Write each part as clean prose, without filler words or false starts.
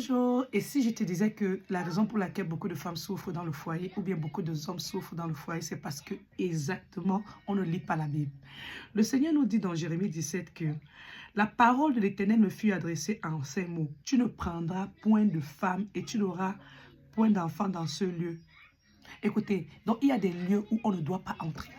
Bonjour, et si je te disais que la raison pour laquelle beaucoup de femmes souffrent dans le foyer ou bien beaucoup d'hommes souffrent dans le foyer, c'est parce que exactement on ne lit pas la Bible. Le Seigneur nous dit dans Jérémie 17 que la parole de l'Éternel me fut adressée en ces mots. Tu ne prendras point de femme et tu n'auras point d'enfant dans ce lieu. Écoutez, donc il y a des lieux où on ne doit pas entrer.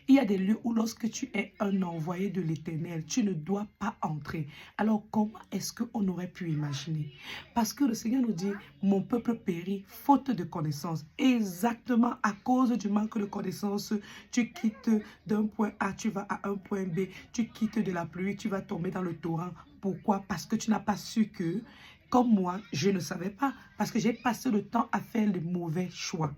Il y a des lieux où lorsque tu es un envoyé de l'Éternel, tu ne dois pas entrer. Alors comment est-ce qu'on aurait pu imaginer? Parce que le Seigneur nous dit, mon peuple périt faute de connaissance. Exactement à cause du manque de connaissance, tu quittes d'un point A, tu vas à un point B, tu quittes de la pluie, tu vas tomber dans le torrent. Pourquoi? Parce que tu n'as pas su que, comme moi, je ne savais pas. Parce que j'ai passé le temps à faire les mauvais choix.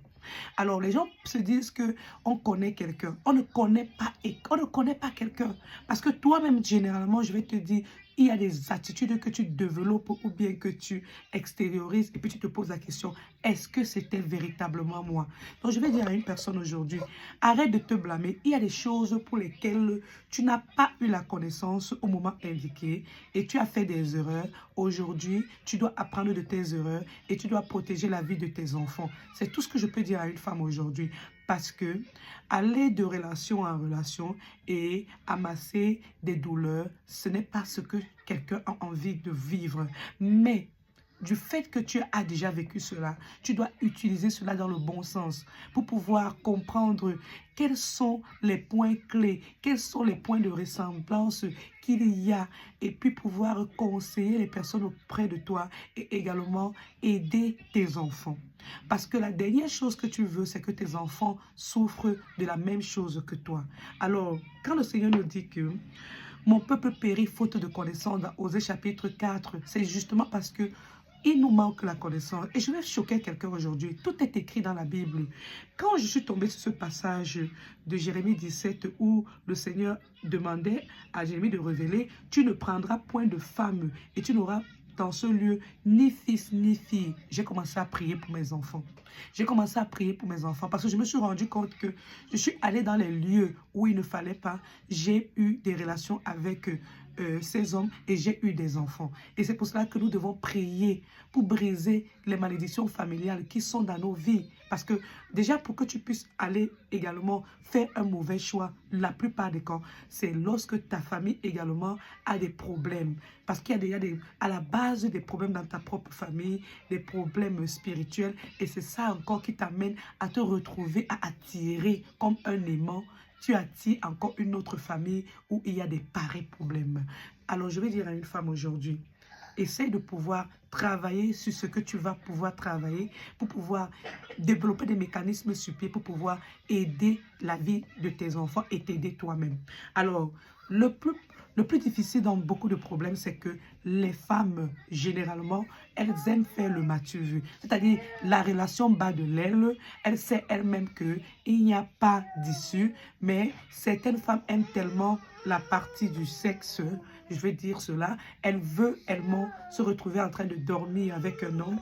Alors, les gens se disent que on connaît quelqu'un. On ne connaît pas et on ne connaît pas quelqu'un. Parce que toi-même, généralement, je vais te dire, il y a des attitudes que tu développes ou bien que tu extériorises et puis tu te poses la question, est-ce que c'était véritablement moi? Donc, je vais dire à une personne aujourd'hui, arrête de te blâmer. Il y a des choses pour lesquelles tu n'as pas eu la connaissance au moment indiqué et tu as fait des erreurs. Aujourd'hui, tu dois apprendre de tes erreurs et tu dois protéger la vie de tes enfants. C'est tout ce que je peux dire à une femme aujourd'hui. Parce que aller de relation en relation et amasser des douleurs, ce n'est pas ce que quelqu'un a envie de vivre. Mais du fait que tu as déjà vécu cela, tu dois utiliser cela dans le bon sens pour pouvoir comprendre quels sont les points clés, quels sont les points de ressemblance qu'il y a et puis pouvoir conseiller les personnes auprès de toi et également aider tes enfants. Parce que la dernière chose que tu veux, c'est que tes enfants souffrent de la même chose que toi. Alors, quand le Seigneur nous dit que mon peuple périt faute de connaissance dans Osée chapitre 4, c'est justement parce que il nous manque la connaissance. Et je vais choquer quelqu'un aujourd'hui. Tout est écrit dans la Bible. Quand je suis tombée sur ce passage de Jérémie 17 où le Seigneur demandait à Jérémie de révéler, tu ne prendras point de femme et tu n'auras dans ce lieu ni fils ni fille. J'ai commencé à prier pour mes enfants. J'ai commencé à prier pour mes enfants parce que je me suis rendu compte que je suis allée dans les lieux où il ne fallait pas. J'ai eu des relations avec ces hommes et j'ai eu des enfants. Et c'est pour cela que nous devons prier pour briser les malédictions familiales qui sont dans nos vies. Parce que déjà pour que tu puisses aller également faire un mauvais choix, la plupart des cas, c'est lorsque ta famille également a des problèmes. Parce qu'il y a à la base des problèmes dans ta propre famille, des problèmes spirituels. Et c'est ça encore qui t'amène à te retrouver, à attirer comme un aimant. Tu attires encore une autre famille où il y a des pareils problèmes. Alors, je vais dire à une femme aujourd'hui, essaye de pouvoir travailler sur ce que tu vas pouvoir travailler pour pouvoir développer des mécanismes sur pied pour pouvoir aider la vie de tes enfants et t'aider toi-même. Alors, le plus difficile dans beaucoup de problèmes, c'est que les femmes, généralement, elles aiment faire le matu vu. C'est-à-dire, la relation bat de l'aile, elle sait elle-même qu'il n'y a pas d'issue, mais certaines femmes aiment tellement la partie du sexe, je vais dire cela, elle veut elle-même se retrouver en train de dormir avec un homme